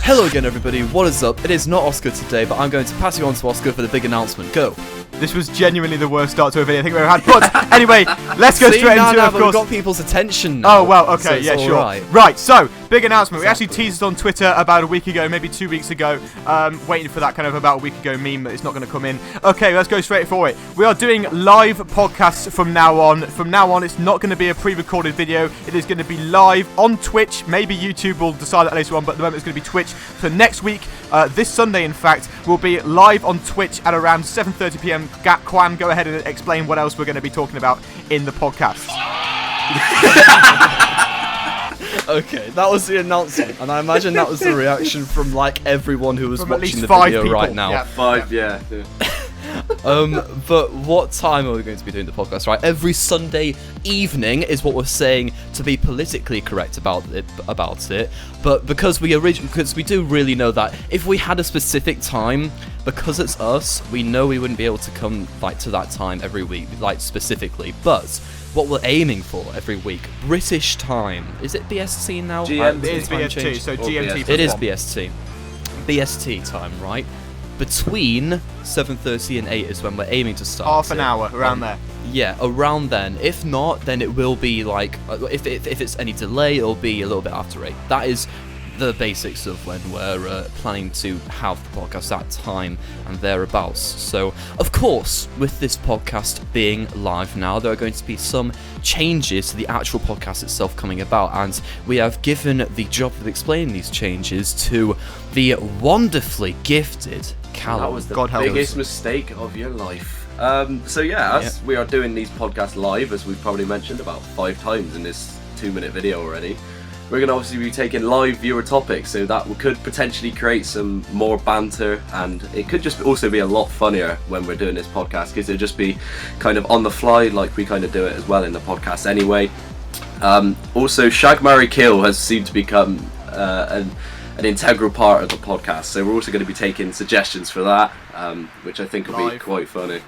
Hello again, everybody. What is up? It is not Oscar today, but I'm going to pass you on to Oscar for the big announcement. Go. This was genuinely the worst start to a video I think we've ever had. But anyway, let's go straight into it, of course. We've got people's attention now. Oh, well, okay, so sure. right. Right, so, big announcement. We actually teased it on Twitter about a week ago, maybe 2 weeks ago. Waiting for that kind of about a week ago meme, but it's not going to come in. Okay, let's go straight for it. We are doing live podcasts from now on. From now on, it's not going to be a pre-recorded video. It is going to be live on Twitch. Maybe YouTube will decide that later on, but at the moment it's going to be Twitch. So next week, this Sunday, in fact, we'll be live on Twitch at around 7:30 p.m. Quan, go ahead and explain what else we're going to be talking about in the podcast. Okay, that was the announcement, and I imagine that was the reaction from like everyone who was From watching the 5 video people. right now. Yeah. 5, yeah. But what time are we going to be doing the podcast? Right, every Sunday evening is what we're saying to be politically correct about it. But because we do really know that if we had a specific time, because it's us, we know we wouldn't be able to come like to that time every week, like specifically. But what we're aiming for every week, British time. Is it BST now? It is BST, so GMT. It is BST. BST time, right? Between 7:30 and 8 is when we're aiming to start. Half an hour, around there. Yeah, around then. If not, then it will be like, if it's any delay, it'll be a little bit after 8. That is the basics of when we're planning to have the podcast that time and thereabouts. So, of course, with this podcast being live now, there are going to be some changes to the actual podcast itself coming about, and we have given the job of explaining these changes to the wonderfully gifted Callum. That was the biggest mistake of your life. As we are doing these podcasts live, as we've probably mentioned about 5 times in this 2-minute video already, we're going to obviously be taking live viewer topics, so that could potentially create some more banter, and it could just also be a lot funnier when we're doing this podcast, because it'll just be kind of on the fly, like we kind of do it as well in the podcast anyway. Also, Shag, Marry, Kill has seemed to become an integral part of the podcast, so we're also going to be taking suggestions for that, which I think will be quite funny.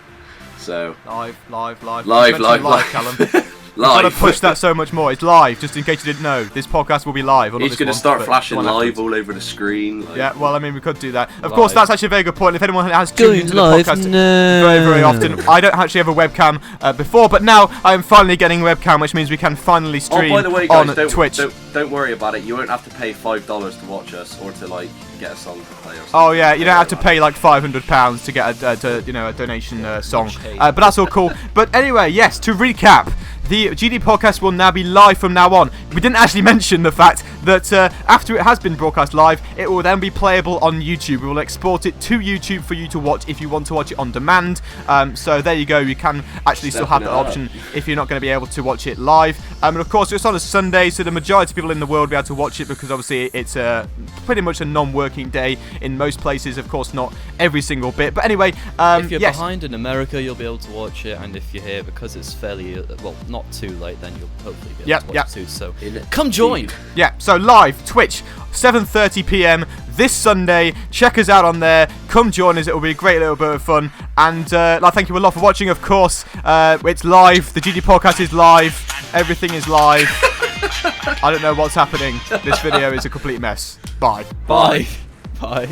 So live, Callum. We've got to push that so much more. It's live, just in case you didn't know. This podcast will be live. He's going to start flashing live all over the screen. Like. Yeah, well, I mean, we could do that. Of course, that's actually a very good point. If anyone has tuned into the podcast very, very often, I don't actually have a webcam before, but now I am finally getting a webcam, which means we can finally stream by the way, guys, on Twitch. Don't worry about it. You won't have to pay $5 to watch us or to like get a song to play or something. Oh yeah, you don't have to pay like £500 to get a donation song. But that's all cool. But anyway, yes, to recap. The GD podcast will now be live from now on. We didn't actually mention the fact that after it has been broadcast live, it will then be playable on YouTube. We will export it to YouTube for you to watch if you want to watch it on demand. So there you go. You can actually still have that option if you're not going to be able to watch it live. And of course, it's on a Sunday, so the majority of people in the world will be able to watch it because obviously it's pretty much a non-working day in most places. Of course, not every single bit. But anyway, if you're behind in America, you'll be able to watch it, and if you're here, because it's fairly not too late, then you'll hopefully be able to watch it too. So come join. Yeah, so live Twitch 7:30 p.m. this Sunday. Check us out on there. Come join us. It will be a great little bit of fun. And thank you a lot for watching. Of course, it's live. The GD podcast is live. Everything is live. I don't know what's happening. This video is a complete mess. Bye. Bye. Bye.